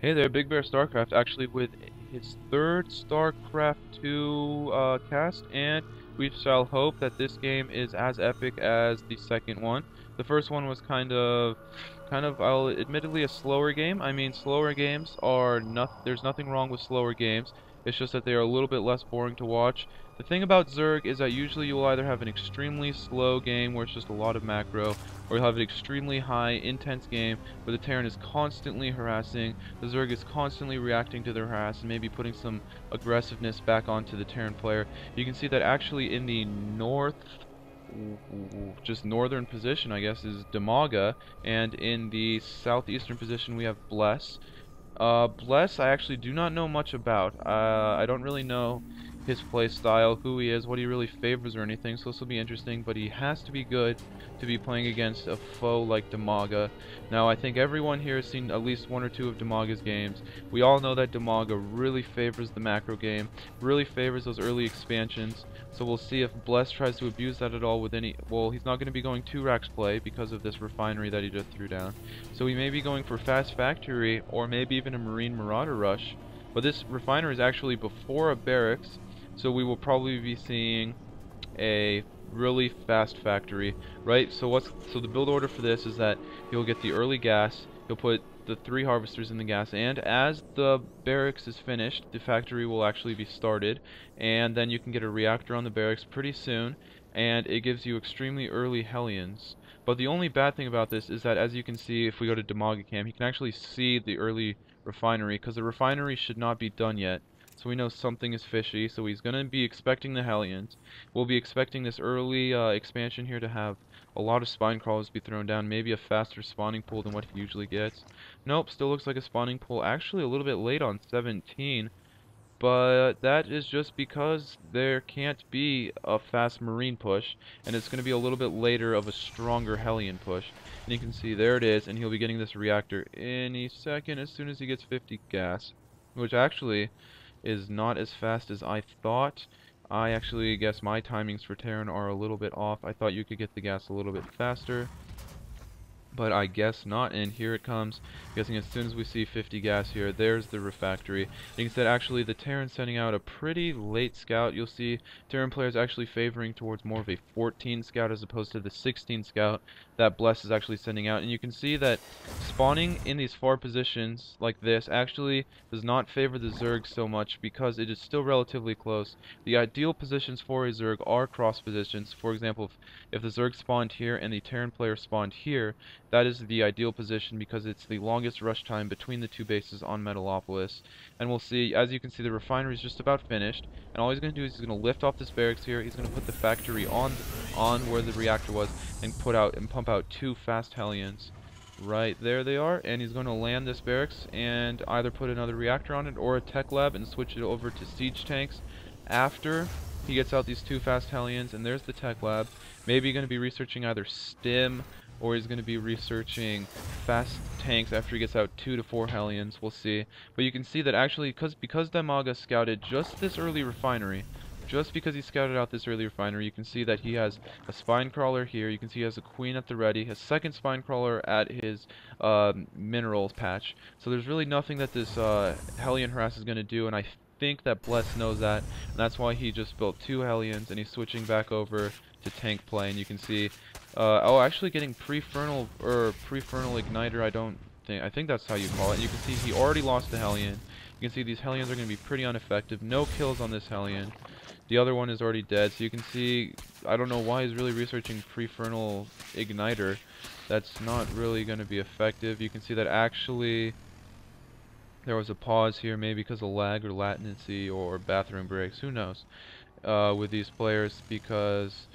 Hey there, Big Bear StarCraft, actually with his third StarCraft 2 cast, and we shall hope that this game is as epic as the second one. The first one was I'll admittedly a slower game. I mean, slower games are not, there's nothing wrong with slower games. It's just that they are a little bit less boring to watch. The thing about Zerg is that usually you will either have an extremely slow game where it's just a lot of macro, or you'll have an extremely high, intense game where the Terran is constantly harassing, the Zerg is constantly reacting to their harass and maybe putting some aggressiveness back onto the Terran player. You can see that actually in the just northern position, I guess, is Dimaga, and in the southeastern position we have Bless. Bless, I actually do not know much about. I don't really know his play style, who he is, what he really favors or anything, so this will be interesting, but he has to be good to be playing against a foe like Dimaga. Now, I think everyone here has seen at least one or two of Dimaga's games. We all know that Dimaga really favors the macro game, really favors those early expansions, so we'll see if Bless tries to abuse that at all with any... Well, he's not going to be going 2-Rax play because of this refinery that he just threw down. So he may be going for Fast Factory, or maybe even a Marine Marauder Rush. But this refinery is actually before a barracks, so we will probably be seeing a really fast factory, right? So the build order for this is that he'll get the early gas, he'll put the 3 harvesters in the gas, and as the barracks is finished, the factory will actually be started, and then you can get a reactor on the barracks pretty soon, and it gives you extremely early Hellions. But the only bad thing about this is that, as you can see, if we go to Dimaga Cam, you can actually see the early refinery, because the refinery should not be done yet. So we know something is fishy, so he's going to be expecting the Hellions. We'll be expecting this early expansion here to have a lot of spine crawlers be thrown down, maybe a faster spawning pool than what he usually gets. Nope, still looks like a spawning pool, actually a little bit late on 17. But that is just because there can't be a fast marine push, and it's going to be a little bit later of a stronger Hellion push. And you can see there it is, and he'll be getting this reactor any second as soon as he gets 50 gas, which actually is not as fast as I thought. I actually guess my timings for Terran are a little bit off. I thought you could get the gas a little bit faster, but I guess not, and here it comes. I'm guessing as soon as we see 50 gas here, there's the refactory. You can see that actually the Terran's sending out a pretty late scout. You'll see Terran players actually favoring towards more of a 14 scout as opposed to the 16 scout that Bless is actually sending out. And you can see that spawning in these far positions like this actually does not favor the Zerg so much because it is still relatively close. The ideal positions for a Zerg are cross positions. For example, if the Zerg spawned here and the Terran player spawned here, that is the ideal position because it's the longest rush time between the two bases on Metalopolis. And we'll see, as you can see, the refinery is just about finished. And all he's going to do is he's going to lift off this barracks here. He's going to put the factory on where the reactor was and pump out 2 fast Hellions. Right there they are. And he's going to land this barracks and either put another reactor on it or a tech lab and switch it over to siege tanks after he gets out these 2 fast Hellions. And there's the tech lab. Maybe going to be researching either stim, or he's going to be researching fast tanks after he gets out 2 to 4 Hellions. We'll see. But you can see that actually, because Dimaga scouted just this early refinery, just because he scouted out this early refinery, you can see that he has a spine crawler here. You can see he has a queen at the ready, a second spine crawler at his minerals patch. So there's really nothing that this Hellion harass is going to do, and I think that Bless knows that, and that's why he just built 2 Hellions, and he's switching back over to tank play. And you can see, actually getting prefernal igniter. I think that's how you call it. You can see he already lost the Hellion. You can see these Hellions are going to be pretty ineffective. No kills on this Hellion. The other one is already dead. So you can see, I don't know why he's really researching prefernal igniter. That's not really going to be effective. You can see that actually there was a pause here, maybe because of lag or latency or bathroom breaks. Who knows? With these players, because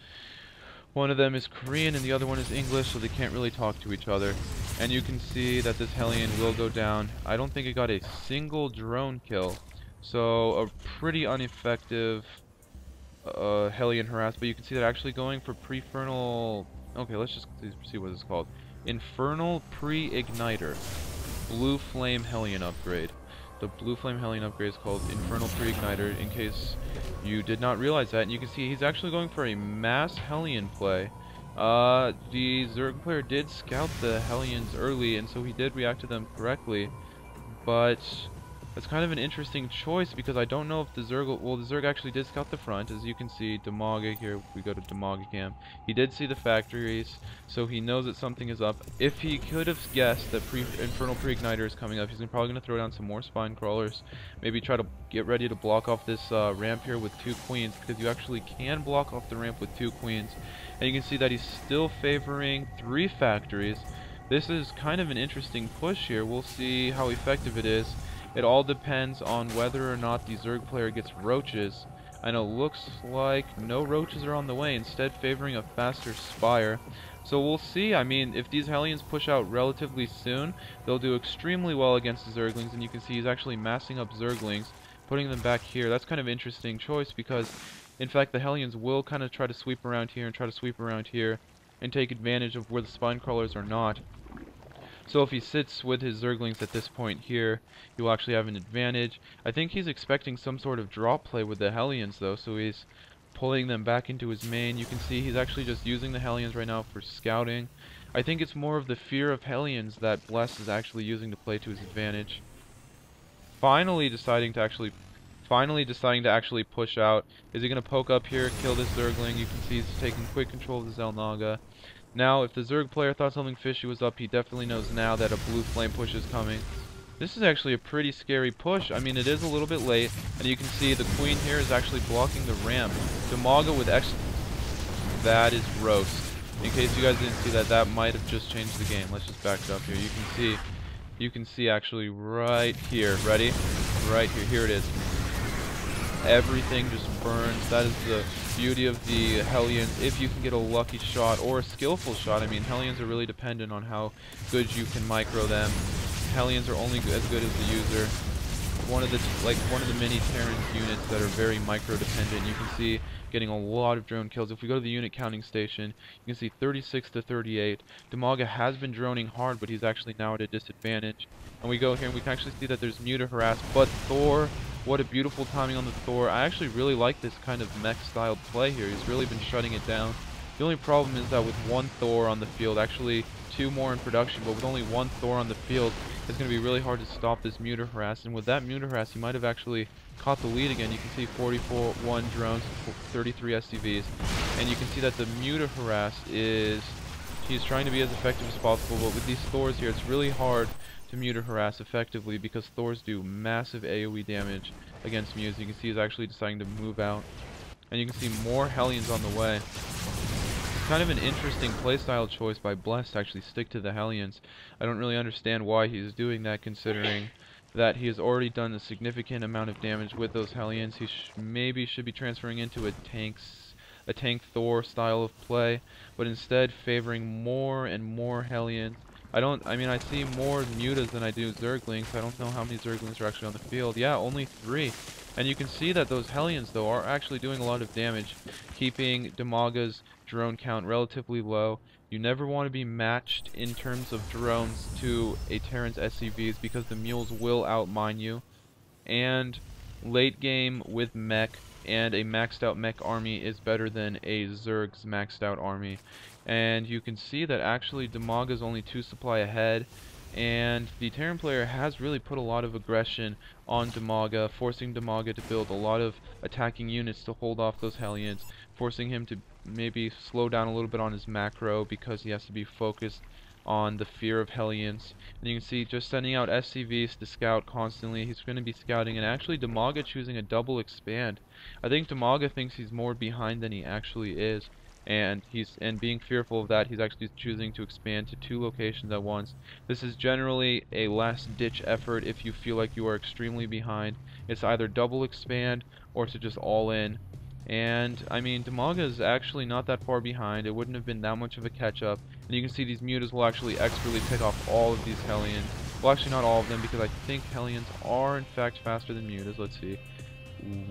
one of them is Korean and the other one is English, so they can't really talk to each other. And you can see that this Hellion will go down. I don't think it got a single drone kill, so a pretty ineffective Hellion harass. But you can see that actually going for prefernal... Okay, let's just see what it's called. Infernal Pre-Igniter. Blue Flame Hellion upgrade. The Blue Flame Hellion upgrade is called Infernal Pre-Igniter, in case you did not realize that. And you can see he's actually going for a mass Hellion play. The Zerg player did scout the Hellions early, and so he did react to them correctly. but that's kind of an interesting choice because I don't know if the Zerg, well, the Zerg actually did scout the front. As you can see, Dimaga here, we go to Dimaga camp. He did see the factories, so he knows that something is up. If he could have guessed that Infernal Pre-Igniter is coming up, he's probably going to throw down some more Spine Crawlers. Maybe try to get ready to block off this ramp here with 2 queens, because you actually can block off the ramp with 2 queens. And you can see that he's still favoring 3 factories. This is kind of an interesting push here. We'll see how effective it is. It all depends on whether or not the Zerg player gets roaches. And it looks like no roaches are on the way, instead favoring a faster Spire. So we'll see. I mean, if these Hellions push out relatively soon, they'll do extremely well against the Zerglings. And you can see he's actually massing up Zerglings, putting them back here. That's kind of an interesting choice because, in fact, the Hellions will kind of try to sweep around here and try to sweep around here and take advantage of where the Spine Crawlers are not. So if he sits with his Zerglings at this point here, he will actually have an advantage. I think he's expecting some sort of drop play with the Hellions though, so he's pulling them back into his main. You can see he's actually just using the Hellions right now for scouting. I think it's more of the fear of Hellions that Bless is actually using to play to his advantage. Finally deciding to actually push out. Is he going to poke up here, kill this Zergling? You can see he's taking quick control of the Xel'Naga. Now, if the Zerg player thought something fishy was up, he definitely knows now that a blue flame push is coming. This is actually a pretty scary push. I mean, it is a little bit late, and you can see the queen here is actually blocking the ramp. Dimaga with X. That is roast. In case you guys didn't see that, that might have just changed the game. Let's just back it up here. You can see actually right here. Ready? Right here. Here it is. Everything just burns. That is the beauty of the Hellions. If you can get a lucky shot or a skillful shot, I mean, Hellions are really dependent on how good you can micro them. Hellions are only as good as the user. One of the many Terran units that are very micro dependent. You can see getting a lot of drone kills. If we go to the unit counting station, you can see 36 to 38. Dimaga has been droning hard, but he's actually now at a disadvantage. And we go here and we can actually see that there's Muta harass, but Thor, what a beautiful timing on the Thor. I actually really like this kind of mech styled play here. He's really been shutting it down. The only problem is that with 1 Thor on the field, actually 2 more in production, but with only 1 Thor on the field, it's going to be really hard to stop this Muta harass. And with that Muta harass, he might have actually caught the lead again. You can see 44-1 drones, 33 SCVs, and you can see that the Muta harass is, he's trying to be as effective as possible, but with these Thors here, it's really hard to Muta harass effectively because Thors do massive AoE damage against Mutes. You can see he's actually deciding to move out, and you can see more Hellions on the way. It's kind of an interesting playstyle choice by Bless to actually stick to the Hellions. I don't really understand why he's doing that, considering that he has already done a significant amount of damage with those Hellions. He maybe should be transferring into a tank Thor style of play, but instead favoring more and more Hellions. I see more Mutas than I do Zerglings. I don't know how many Zerglings are actually on the field. Yeah, only 3. And you can see that those Hellions, though, are actually doing a lot of damage, keeping Dimaga's drone count relatively low. You never want to be matched in terms of drones to a Terran's SCVs because the mules will outmine you. And late game with mech and a maxed out mech army is better than a Zerg's maxed out army. And you can see that actually Dimaga's only 2 supply ahead, and the Terran player has really put a lot of aggression on Dimaga, forcing Dimaga to build a lot of attacking units to hold off those Hellions, forcing him to maybe slow down a little bit on his macro because he has to be focused on the fear of Hellions. And you can see just sending out SCVs to scout constantly. He's going to be scouting, and actually Dimaga choosing a double expand. I think Dimaga thinks he's more behind than he actually is. And being fearful of that, he's actually choosing to expand to 2 locations at once. This is generally a last-ditch effort if you feel like you are extremely behind. It's either double expand or to just all in. And I mean, Dimaga is actually not that far behind. It wouldn't have been that much of a catch-up. And you can see these Mutas will actually expertly pick off all of these Hellions. Well, actually not all of them, because I think Hellions are in fact faster than Mutas. Let's see.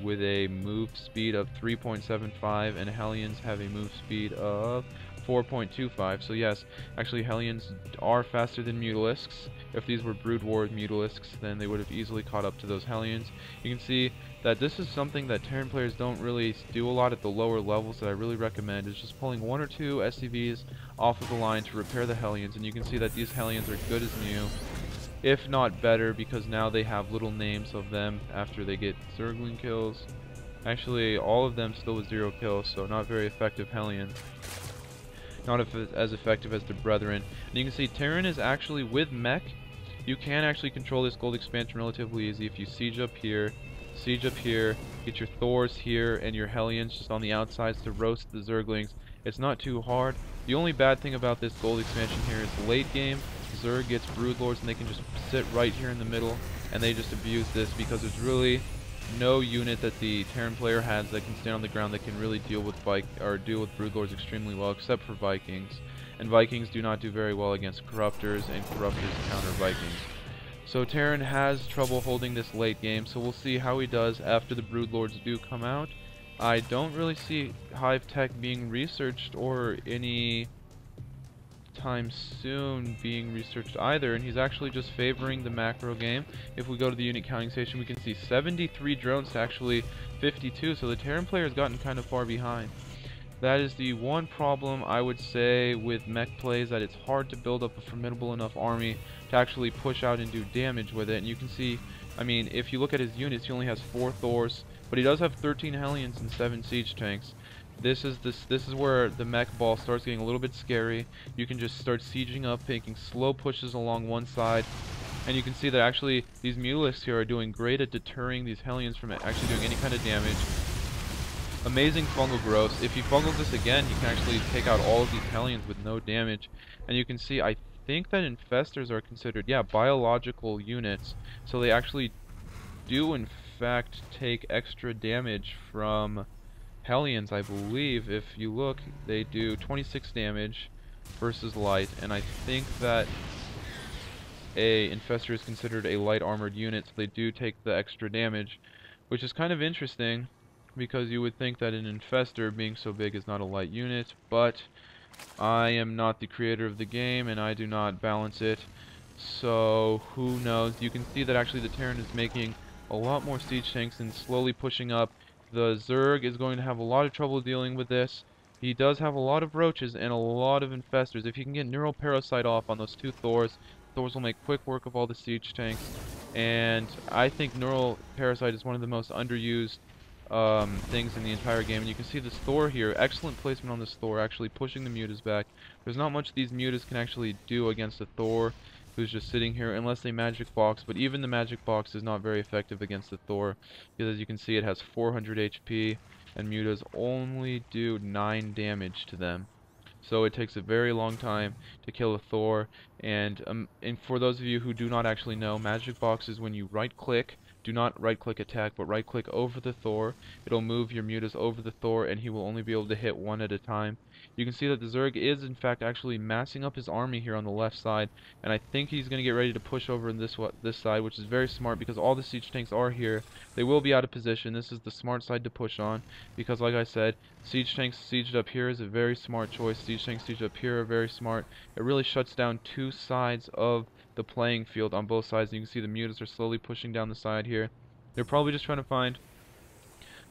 With a move speed of 3.75, and Hellions have a move speed of 4.25. So yes, actually Hellions are faster than Mutalisks. If these were Brood War Mutalisks, then they would have easily caught up to those Hellions. You can see that this is something that Terran players don't really do a lot at the lower levels that I really recommend, is just pulling 1 or 2 SCVs off of the line to repair the Hellions, and you can see that these Hellions are good as new. if not better, because now they have little names of them after they get Zergling kills. Actually, all of them still with 0 kills, so not very effective Hellions. Not as effective as their brethren. And you can see Terran is actually with mech. You can actually control this gold expansion relatively easy if you siege up here, get your Thors here, and your Hellions just on the outsides to roast the Zerglings. It's not too hard. The only bad thing about this gold expansion here is late game, Zerg gets Broodlords and they can just sit right here in the middle, and they just abuse this because there's really no unit that the Terran player has that can stand on the ground that can really deal with Broodlords extremely well, except for Vikings. And Vikings do not do very well against Corruptors, and Corruptors counter Vikings. So Terran has trouble holding this late game, so we'll see how he does after the Broodlords do come out. I don't really see Hive Tech being researched or any time soon being researched either, and he's actually just favoring the macro game. If we go to the unit counting station, we can see 73 drones to actually 52, so the Terran player has gotten kind of far behind. That is the one problem I would say with mech plays, that it's hard to build up a formidable enough army to actually push out and do damage with it. And you can see, I mean, if you look at his units, he only has 4 Thors, but he does have 13 Hellions and 7 siege tanks. This is where the mech ball starts getting a little bit scary. You can just start sieging up, making slow pushes along one side, and you can see that actually these Mutalisks here are doing great at deterring these Hellions from actually doing any kind of damage. Amazing fungal growth. If he fungals this again, he can actually take out all of these Hellions with no damage. And you can see, I think that Infestors are considered, yeah, biological units. So they actually do in fact take extra damage from Hellions, I believe. If you look, they do 26 damage versus light, and I think that a Infestor is considered a light armored unit, so they do take the extra damage, which is kind of interesting, because you would think that an Infestor being so big is not a light unit, but I am not the creator of the game, and I do not balance it, so who knows. You can see that actually the Terran is making a lot more siege tanks and slowly pushing up. The Zerg is going to have a lot of trouble dealing with this. He does have a lot of roaches and a lot of infestors. If you can get Neural Parasite off on those 2 Thors, Thors will make quick work of all the siege tanks. And I think Neural Parasite is one of the most underused things in the entire game. And you can see this Thor here, excellent placement on this Thor, actually pushing the mutas back. There's not much these mutas can actually do against a Thor who's just sitting here unless they magic box, but even the magic box is not very effective against the Thor, because as you can see it has 400 HP and mutas only do 9 damage to them. So it takes a very long time to kill a Thor, and for those of you who do not actually know, magic box is when you right click, do not right click attack, but right click over the Thor. It'll move your mutas over the Thor, and he will only be able to hit one at a time. You can see that the Zerg is in fact actually massing up his army here on the left side, and I think he's going to get ready to push over in this side, which is very smart because all the siege tanks are here. They will be out of position. This is the smart side to push on, because like I said, siege tanks sieged up here is a very smart choice. Siege tanks sieged up here are very smart. It really shuts down 2 sides of the playing field on both sides. And you can see the mutas are slowly pushing down the side here. They're probably just trying to find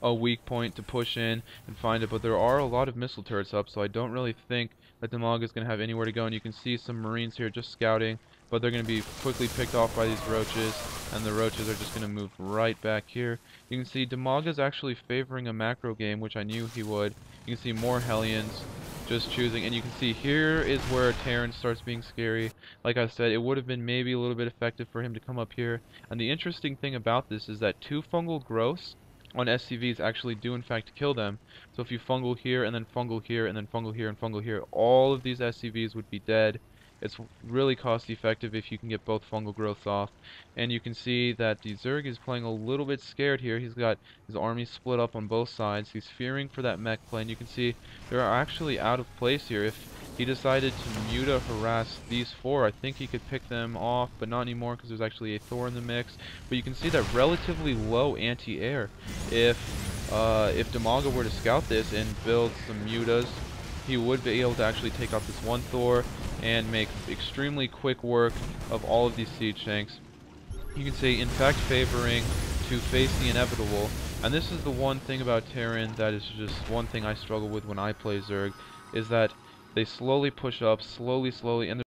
a weak point to push in and find it, but there are a lot of missile turrets up, so I don't really think that Dimaga is going to have anywhere to go. And you can see some Marines here just scouting, but they're going to be quickly picked off by these roaches, and the roaches are just going to move right back here. You can see Dimaga is actually favoring a macro game, which I knew he would. You can see more Hellions just choosing, and you can see here is where Terran starts being scary. Like I said, it would have been maybe a little bit effective for him to come up here, and the interesting thing about this is that 2 fungal growths on SCVs actually do in fact kill them. So if you fungal here and then fungal here and then fungal here and fungal here, all of these SCVs would be dead. It's really cost effective if you can get both fungal growths off. And you can see that the Zerg is playing a little bit scared here. He's got his army split up on both sides. He's fearing for that mech plane. You can see they're actually out of place here. If he decided to muta harass these 4, I think he could pick them off, but not anymore because there's actually a Thor in the mix. But you can see that relatively low anti-air. If Dimaga were to scout this and build some mutas, he would be able to actually take out this 1 Thor and make extremely quick work of all of these siege tanks. You can see, in fact, favoring to face the inevitable. And this is the one thing about Terran that is just one thing I struggle with when I play Zerg, is that they slowly push up, slowly, and